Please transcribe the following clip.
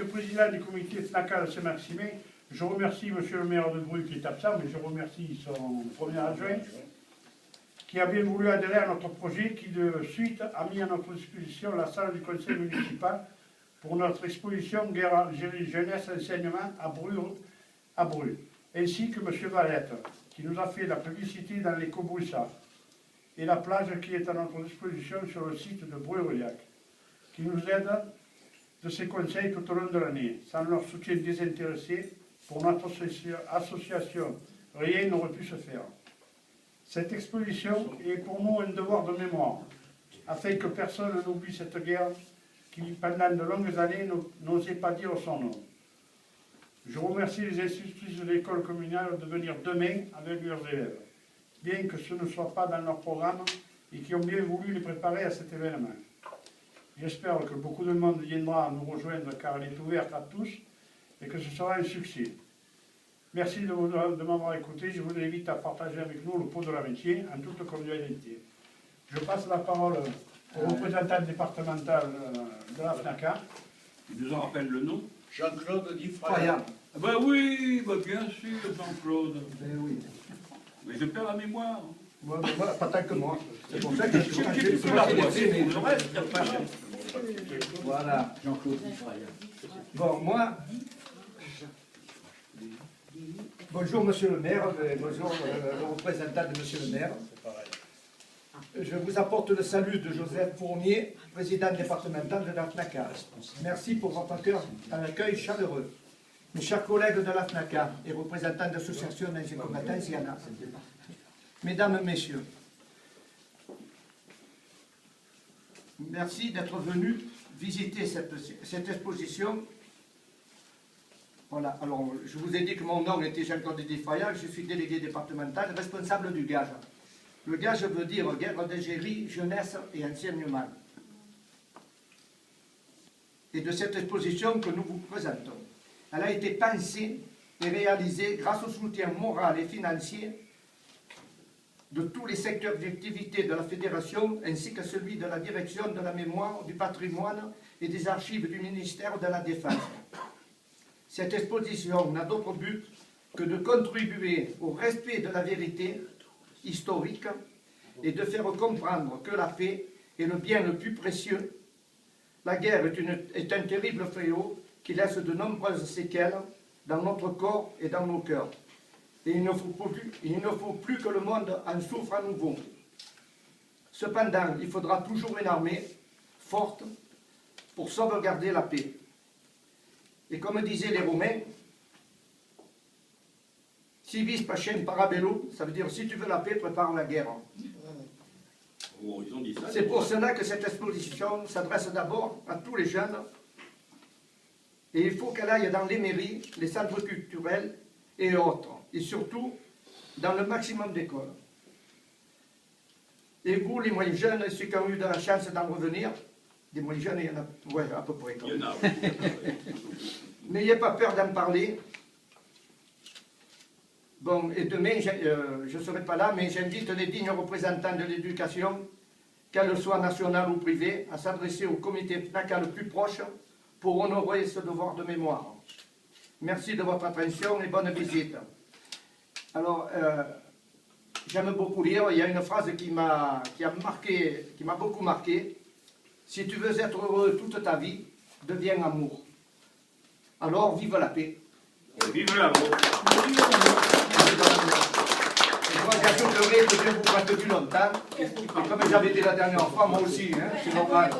président du comité FNACA de Saint-Maximin, je remercie monsieur le maire de Bru qui est absent, mais je remercie son premier adjoint, qui a bien voulu adhérer à notre projet, qui de suite a mis à notre disposition la salle du conseil municipal pour notre exposition Guerre, jeunesse, enseignement à Bru, ainsi que M. Valette, qui nous a fait la publicité dans l'éco-broussard, et la plage qui est à notre disposition sur le site de Bru-Reliac, qui nous aide de ses conseils tout au long de l'année. Sans leur soutien désintéressé, pour notre association, rien n'aurait pu se faire. Cette exposition est pour nous un devoir de mémoire, afin que personne n'oublie cette guerre qui, pendant de longues années, n'osait pas dire son nom. Je remercie les institutrices de l'école communale de venir demain avec leurs élèves, bien que ce ne soit pas dans leur programme et qui ont bien voulu les préparer à cet événement. J'espère que beaucoup de monde viendra nous rejoindre car elle est ouverte à tous et que ce sera un succès. Merci de m'avoir écouté. Je vous invite à partager avec nous le pot de l'amitié en toute convivialité. Je passe la parole au représentant départemental de la FNACA. Il nous en rappelle le nom? Jean-Claude Difraya. Ah bah oui, bah bien sûr, Jean-Claude. Ben oui. Mais je perds la mémoire. Moi, pas tant que moi. C'est pour ça que je J'ai plus la voix, c'est le reste, il n'y a pas. Voilà, Jean-Claude Difraya. Bon, moi... Bonjour Monsieur le maire, bonjour le représentant de Monsieur le maire. Je vous apporte le salut de Joseph Fournier, président départemental de la FNACA. Merci pour votre accueil chaleureux. Mes chers collègues de la FNACA et représentants d'associations d'anciens combattants, s'il y en a. Mesdames, Messieurs, merci d'être venus visiter cette exposition. Voilà, alors je vous ai dit que mon nom était Jean-Claude Difraya, je suis délégué départemental, responsable du gage. Le gage veut dire guerre d'Algérie, jeunesse et enseignement. Et de cette exposition que nous vous présentons. Elle a été pensée et réalisée grâce au soutien moral et financier de tous les secteurs d'activité de la Fédération ainsi que celui de la direction de la mémoire, du patrimoine et des archives du ministère de la Défense. Cette exposition n'a d'autre but que de contribuer au respect de la vérité historique et de faire comprendre que la paix est le bien le plus précieux. La guerre est un terrible fléau qui laisse de nombreuses séquelles dans notre corps et dans nos cœurs. Et il ne faut plus que le monde en souffre à nouveau. Cependant, il faudra toujours une armée forte pour sauvegarder la paix. Et comme disaient les Romains, si vis pacem para bello, ça veut dire si tu veux la paix, prépare la guerre. Oh, ils ont dit ça. C'est pour cela que cette exposition s'adresse d'abord à tous les jeunes. Et il faut qu'elle aille dans les mairies, les centres culturels et autres. Et surtout, dans le maximum d'écoles. Et vous, les moins jeunes, ceux qui ont eu de la chance d'en revenir, des moins jeunes, il y en a, ouais, à peu près. Il y en a. N'ayez pas peur d'en parler. Bon, et demain, je ne serai pas là, mais j'invite les dignes représentants de l'éducation, qu'elle soit nationale ou privée, à s'adresser au comité FNACA le plus proche pour honorer ce devoir de mémoire. Merci de votre attention et bonne visite. Alors, j'aime beaucoup lire. Il y a une phrase qui m'a beaucoup marqué. Si tu veux être heureux toute ta vie, deviens amour. Alors, vive la paix. Vive l'amour. Et moi, j'ajouterai que Dieu vous prête du longtemps. Et comme j'avais dit la dernière fois, moi aussi, hein, c'est normal.